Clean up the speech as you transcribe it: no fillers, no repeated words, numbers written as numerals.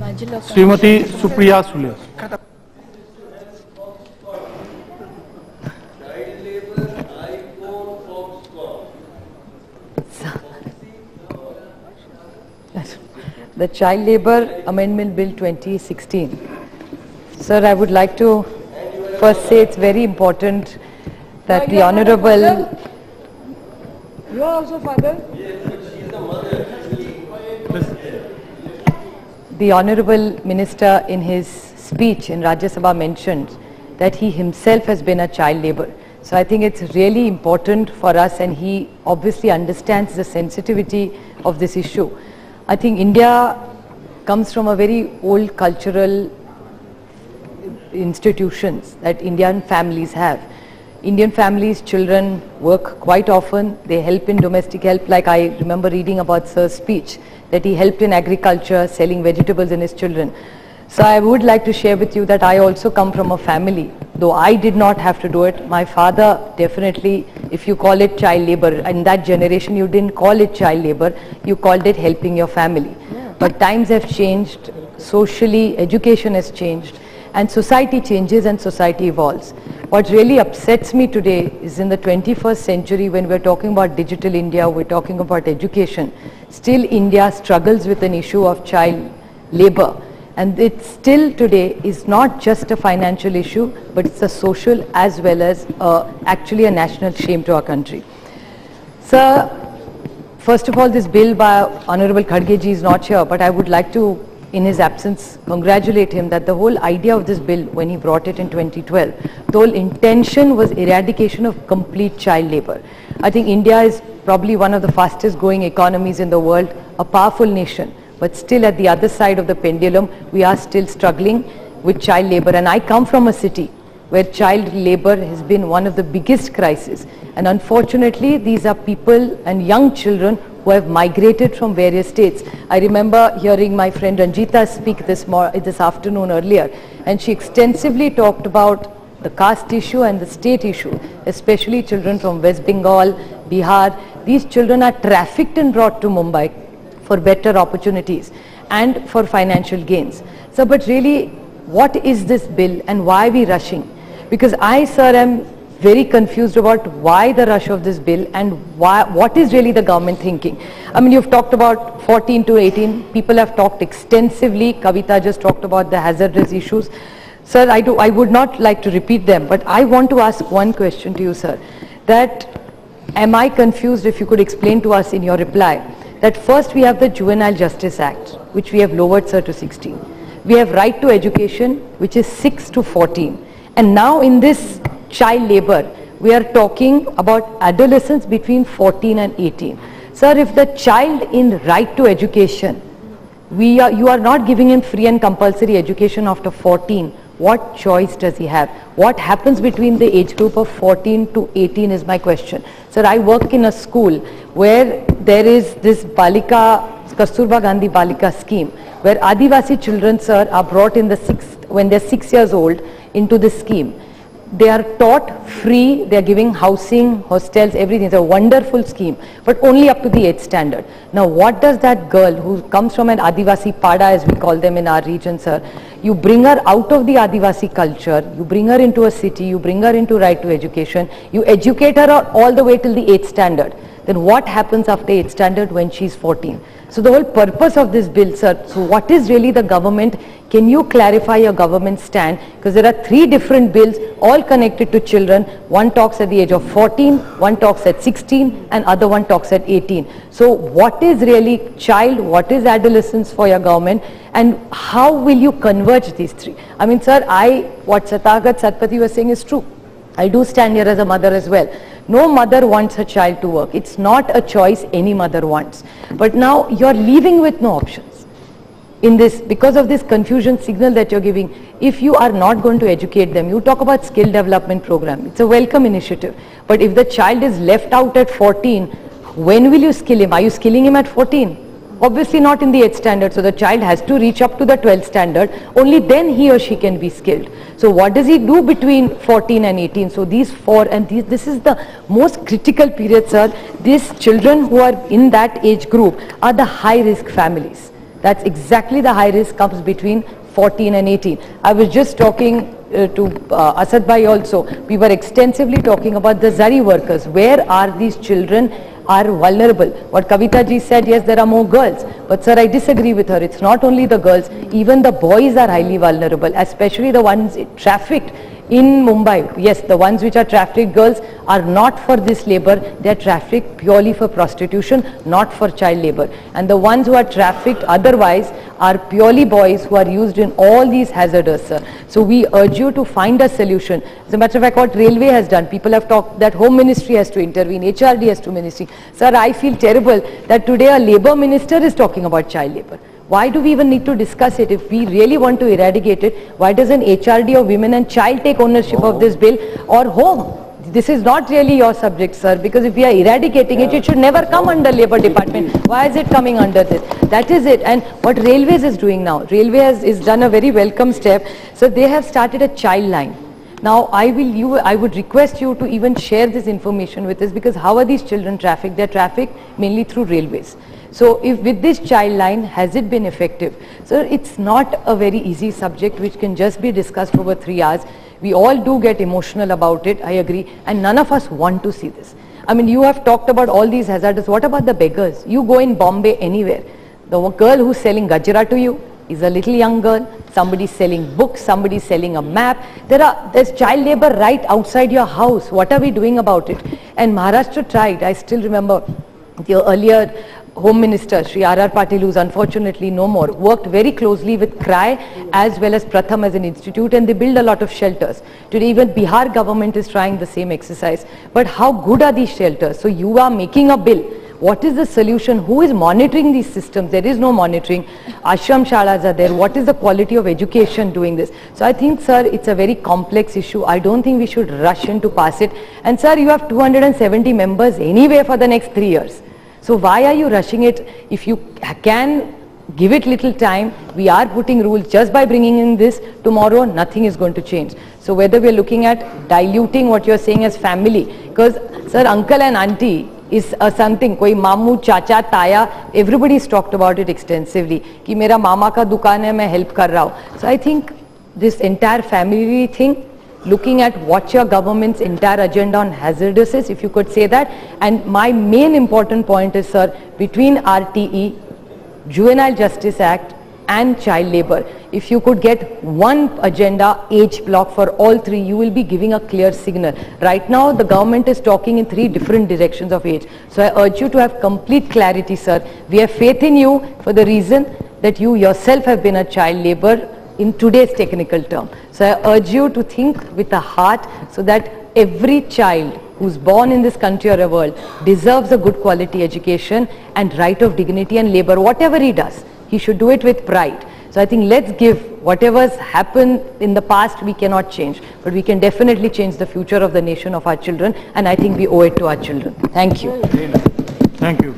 Srimati Supriya Sule. The Child Labour Amendment Bill 2016. Sir, I would like to first say it's very important that the Honorable... You are also father? The Honorable Minister in his speech in Rajya Sabha mentioned that he himself has been a child labour. So I think it's really important for us, and he obviously understands the sensitivity of this issue. I think India comes from a very old cultural institutions that Indian families have. Indian families, children work quite often. They help in domestic help. Like I remember reading about Sir's speech that he helped in agriculture, selling vegetables in his children. So I would like to share with you that I also come from a family, though I did not have to do it. My father definitely, if you call it child labor, in that generation you didn't call it child labor, you called it helping your family. Yeah. But times have changed, socially, education has changed, and society changes and society evolves. What really upsets me today is in the 21st century, when we're talking about digital India, we're talking about education, still India struggles with an issue of child labor. And it still today is not just a financial issue, but it's a social as well as actually a national shame to our country. Sir, first of all, this bill by Honorable Khadge ji is not here, but I would like to, in his absence, congratulate him that the whole idea of this bill, when he brought it in 2012, the whole intention was eradication of complete child labor. I think India is probably one of the fastest growing economies in the world, a powerful nation. But still at the other side of the pendulum, we are still struggling with child labor. And I come from a city where child labor has been one of the biggest crises. And unfortunately, these are people and young children who have migrated from various states. I remember hearing my friend Ranjita speak this afternoon earlier, and she extensively talked about the caste issue and the state issue, especially children from West Bengal, Bihar. These children are trafficked and brought to Mumbai for better opportunities and for financial gains. So, but really, what is this bill and why are we rushing? Because I, sir, am very confused about why the rush of this bill and what is really the government thinking. I mean, you've talked about 14 to 18. People have talked extensively. Kavita just talked about the hazardous issues. Sir, I would not like to repeat them, but I want to ask one question to you, sir. That, am I confused? If you could explain to us in your reply, that first we have the Juvenile Justice Act, which we have lowered, sir, to 16. We have right to education, which is 6 to 14. And now in this child labor, we are talking about adolescents between 14 and 18. Sir, if the child in right to education, you are not giving him free and compulsory education after 14, what choice does he have? What happens between the age group of 14 to 18 is my question. Sir, I work in a school where there is this Kasturba Gandhi Balika scheme, where Adivasi children, sir, are brought in when they're 6 years old into this scheme. They are taught free, they are giving housing, hostels, everything. It's a wonderful scheme, but only up to the 8th standard. Now, what does that girl who comes from an Adivasi Pada, as we call them in our region, sir, you bring her out of the Adivasi culture, you bring her into a city, you bring her into right to education, you educate her all the way till the 8th standard. Then what happens after 8th standard when she's 14? So the whole purpose of this bill, sir, so what is really the government? Can you clarify your government stand? Because there are 3 different bills all connected to children. One talks at the age of 14, one talks at 16, and other one talks at 18. So what is really child, what is adolescence for your government, and how will you converge these 3? I mean, sir, what Satyagat Satpathy was saying is true. I do stand here as a mother as well. No mother wants her child to work. It's not a choice any mother wants. But now you're leaving with no options in this, because of this confusion signal that you're giving. If you are not going to educate them, you talk about skill development program. It's a welcome initiative. But if the child is left out at 14, when will you skill him? Are you skilling him at 14? Obviously not in the 8th standard. So the child has to reach up to the 12th standard. Only then he or she can be skilled. So what does he do between 14 and 18? So these 4, and this is the most critical period, sir. These children who are in that age group are the high risk families. That's exactly the high risk comes between 14 and 18. I was just talking to Asad Bhai also. We were extensively talking about the Zari workers. Where are these children are vulnerable? What Kavita ji said, yes, there are more girls. But sir, I disagree with her. It's not only the girls, even the boys are highly vulnerable, especially the ones trafficked in Mumbai. Yes, the ones which are trafficked girls are not for this labor. They are trafficked purely for prostitution, not for child labor. And the ones who are trafficked otherwise are purely boys who are used in all these hazardous, sir. So we urge you to find a solution. As a matter of fact, what Railway has done, people have talked that Home Ministry has to intervene, HRD has to ministry. Sir, I feel terrible that today a Labour Minister is talking about child labor. Why do we even need to discuss it? If we really want to eradicate it, why doesn't HRD or Women and Child take ownership of this bill, or Home? This is not really your subject, sir, because if we are eradicating it, it should never come under Labour Department. Why is it coming under this? That is it. And what Railways is doing now, Railway has done a very welcome step. So they have started a child line. Now I would request you to even share this information with us, because how are these children trafficked? They are trafficked mainly through railways. So if with this child line, has it been effective? So it's not a very easy subject which can just be discussed over 3 hours. We all do get emotional about it, I agree, and none of us want to see this. I mean, you have talked about all these hazards. What about the beggars? You go in Bombay anywhere. The girl who's selling gajra to you is a little young girl. Somebody's selling books, somebody's selling a map. There's child labor right outside your house. What are we doing about it? And Maharashtra tried. I still remember the earlier Home Minister, Shri R.R. Patil, who's unfortunately no more, worked very closely with CRY as well as Pratham as an institute, and they build a lot of shelters. Today even Bihar government is trying the same exercise. But how good are these shelters? So you are making a bill. What is the solution? Who is monitoring these systems? There is no monitoring. Ashram shalas are there. What is the quality of education doing this? So I think, sir, it's a very complex issue. I don't think we should rush in to pass it. And sir, you have 270 members anyway for the next 3 years. So why are you rushing it? If you can give it little time, we are putting rules. Just by bringing in this, tomorrow nothing is going to change. So whether we are looking at diluting what you are saying as family, because sir, uncle and auntie is something, koi mamu, chacha, taya, everybody's talked about it extensively, ki mera mama ka dukaan hai, main help kar raha hu. So I think this entire family thing, looking at what your government's entire agenda on hazardous is, if you could say that. And my main important point is, sir, between RTE, Juvenile Justice Act and child labor, if you could get one agenda, age block for all three, you will be giving a clear signal. Right now, the government is talking in 3 different directions of age. So I urge you to have complete clarity, sir. We have faith in you for the reason that you yourself have been a child labor in today's technical term. So I urge you to think with a heart, so that every child who's born in this country or a world deserves a good quality education and right of dignity and labor. Whatever he does, he should do it with pride. So I think let's give, whatever's happened in the past we cannot change, but we can definitely change the future of the nation, of our children, and I think we owe it to our children. Thank you. Thank you.